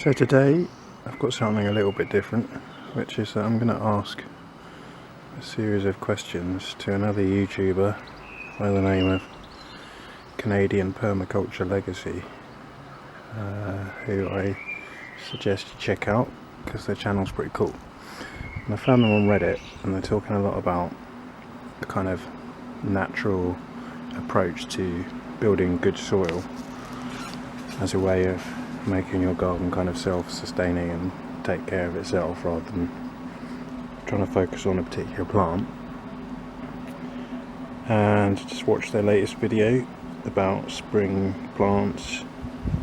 So today I've got something a little bit different, which is that I'm going to ask a series of questions to another YouTuber by the name of Canadian Permaculture Legacy, who I suggest you check out because their channel's pretty cool. And I found them on Reddit, and they're talking a lot about the kind of natural approach to building good soil as a way of making your garden kind of self-sustaining and take care of itself, rather than trying to focus on a particular plant. And just watched their latest video about spring plants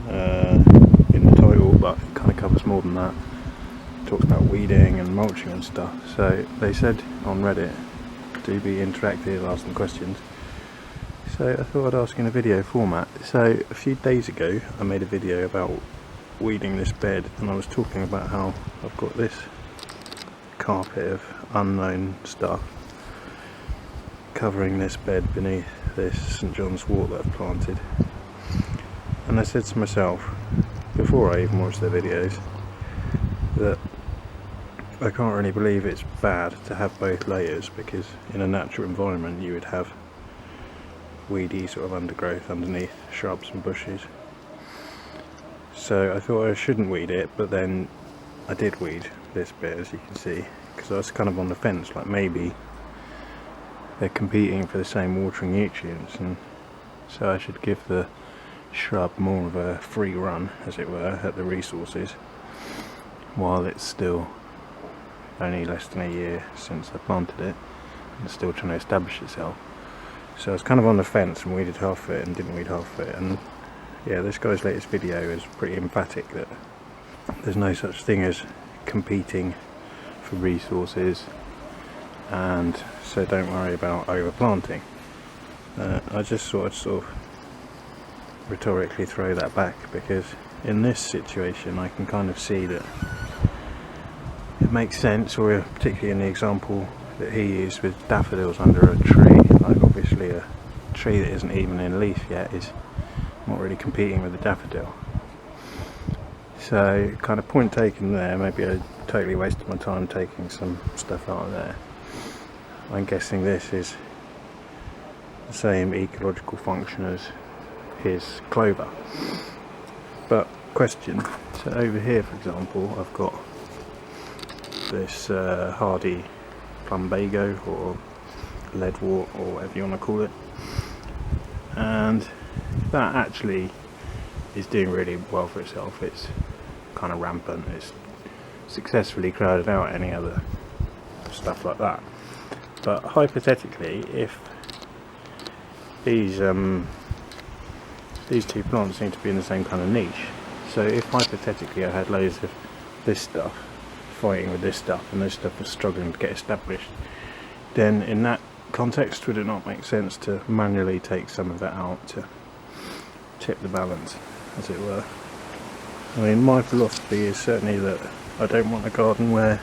in the title, but it kind of covers more than that. It talks about weeding and mulching and stuff. So they said on Reddit to be interactive, ask them questions. So I thought I'd ask in a video format. So a few days ago I made a video about weeding this bed, and I was talking about how I've got this carpet of unknown stuff covering this bed beneath this St John's wort that I've planted. And I said to myself, before I even watched their videos, that I can't really believe it's bad to have both layers, because in a natural environment you would have weedy sort of undergrowth underneath shrubs and bushes. So I thought I shouldn't weed it, but then I did weed this bit, as you can see, because I was kind of on the fence, like maybe they're competing for the same watering nutrients, and so I should give the shrub more of a free run, as it were, at the resources, while it's still only less than a year since I planted it and still trying to establish itself. So I was kind of on the fence and weeded half of it and didn't weed half of it. And yeah, this guy's latest video is pretty emphatic that there's no such thing as competing for resources, and so don't worry about overplanting. I just thought I'd sort of rhetorically throw that back, because in this situation I can kind of see that it makes sense, or particularly in the example that he used with daffodils under a tree. Like, obviously a tree that isn't even in leaf yet is not really competing with the daffodil. So kind of point taken there. Maybe I totally wasted my time taking some stuff out of there. I'm guessing this is the same ecological function as his clover. But question, so over here for example I've got this hardy plumbago or leadwort, or whatever you want to call it, and that actually is doing really well for itself. It's kind of rampant, it's successfully crowded out any other stuff like that. But hypothetically, if these two plants seem to be in the same kind of niche, so if hypothetically I had loads of this stuff fighting with this stuff and this stuff was struggling to get established, then in that context would it not make sense to manually take some of that out to tip the balance, as it were? I mean, my philosophy is certainly that I don't want a garden where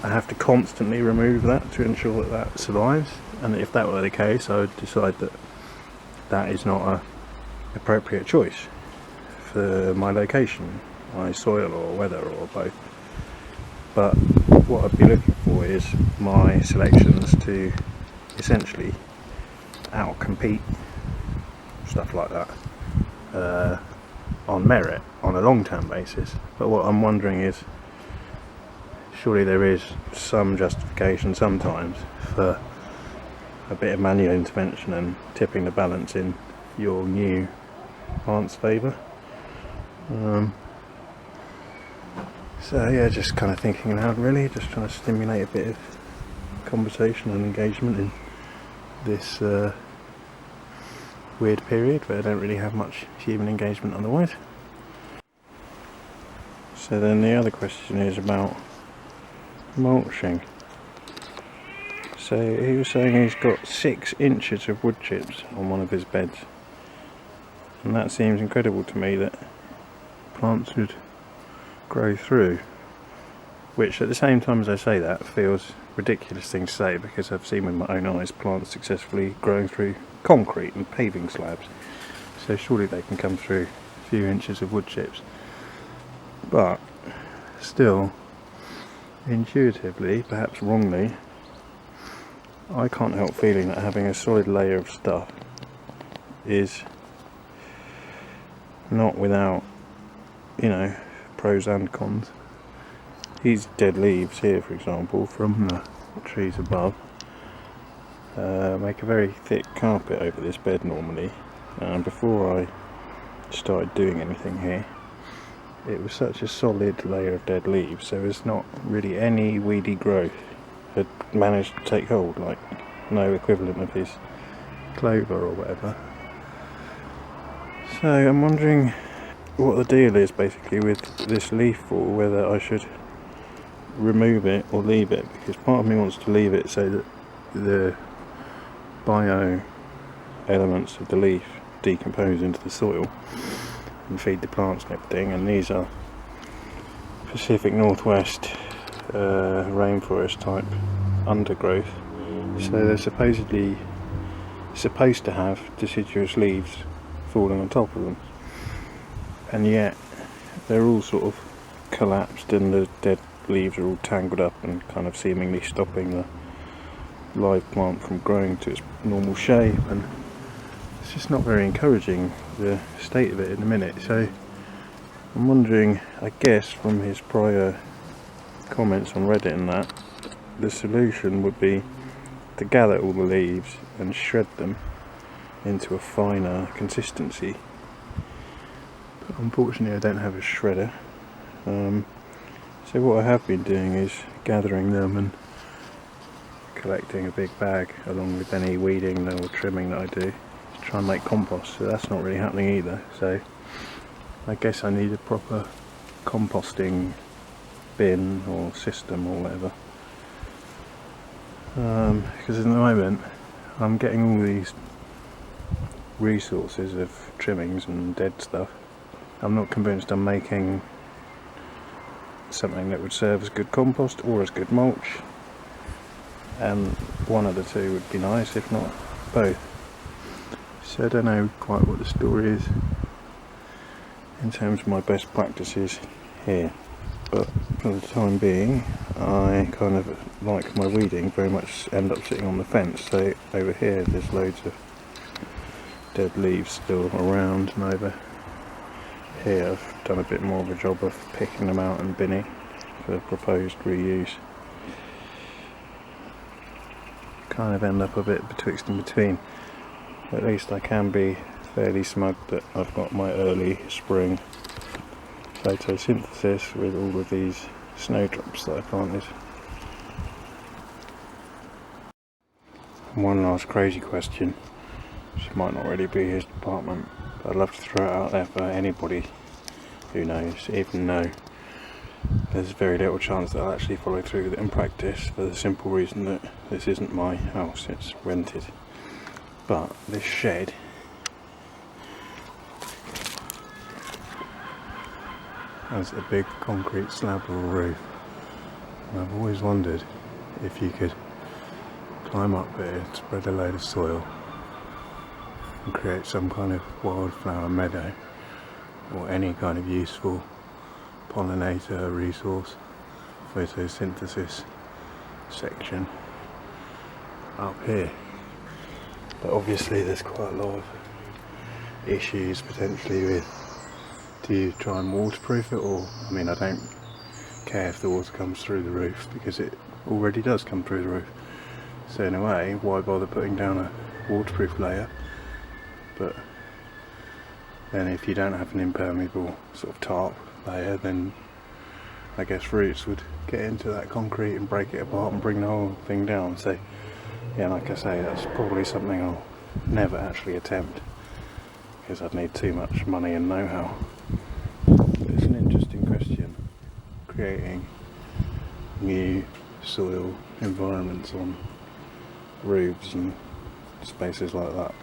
I have to constantly remove that to ensure that that survives, and if that were the case I would decide that that is not an appropriate choice for my location, my soil or weather, or both. But what I'd be looking for is my selections to essentially outcompete stuff like that on merit, on a long-term basis. But what I'm wondering is, surely there is some justification sometimes for a bit of manual intervention and tipping the balance in your new plant's favour. So yeah, just kind of thinking aloud really, just trying to stimulate a bit of conversation and engagement in this weird period where I don't really have much human engagement otherwise. So then the other question is about mulching. So he was saying he's got 6 inches of wood chips on one of his beds, and that seems incredible to me that plants would grow through, which at the same time as I say that feels ridiculous thing to say, because I've seen with my own eyes plants successfully growing through concrete and paving slabs, so surely they can come through a few inches of wood chips. But still, intuitively, perhaps wrongly, I can't help feeling that having a solid layer of stuff is not without, pros and cons. These dead leaves here, for example, from the trees above, make a very thick carpet over this bed normally. And before I started doing anything here, it was such a solid layer of dead leaves, so there's not really any weedy growth had managed to take hold, like no equivalent of his clover or whatever. So I'm wondering what the deal is basically with this leaf fall, whether I should remove it or leave it, because part of me wants to leave it so that the bio elements of the leaf decompose into the soil and feed the plants and everything, and these are Pacific Northwest rainforest type undergrowth, so they're supposed to have deciduous leaves falling on top of them, and yet they're all sort of collapsed and the dead leaves are all tangled up and kind of seemingly stopping the live plant from growing to its normal shape, and it's just not very encouraging, the state of it in a minute. So I'm wondering, I guess from his prior comments on Reddit and that, the solution would be to gather all the leaves and shred them into a finer consistency, but unfortunately I don't have a shredder. So what I have been doing is gathering them and collecting a big bag along with any weeding or trimming that I do to try and make compost, so that's not really happening either. So I guess I need a proper composting bin or system or whatever, because at the moment I'm getting all these resources of trimmings and dead stuff. I'm not convinced I'm making something that would serve as good compost or as good mulch, and one of the two would be nice, if not both. So I don't know quite what the story is in terms of my best practices here, but for the time being I kind of like my weeding very much end up sitting on the fence. So over here there's loads of dead leaves still around, and over here I've done a bit more of a job of picking them out and binning for proposed reuse. Kind of end up a bit betwixt and between. At least I can be fairly smug that I've got my early spring photosynthesis with all of these snowdrops that I planted. One last crazy question, which might not really be his department, but I'd love to throw it out there for anybody who knows, even though there's very little chance that I'll actually follow through with it in practice, for the simple reason that this isn't my house, it's rented. But this shed has a big concrete slab or roof, and I've always wondered if you could climb up there, spread a load of soil and create some kind of wildflower meadow or any kind of useful pollinator resource photosynthesis section up here. But obviously there's quite a lot of issues potentially with, do you try and waterproof it, or, I mean, I don't care if the water comes through the roof because it already does come through the roof, so in a way why bother putting down a waterproof layer? But then if you don't have an impermeable sort of tarp layer, then I guess roots would get into that concrete and break it apart and bring the whole thing down. So yeah, like I say, that's probably something I'll never actually attempt because I'd need too much money and know-how. It's an interesting question, creating new soil environments on roofs and spaces like that.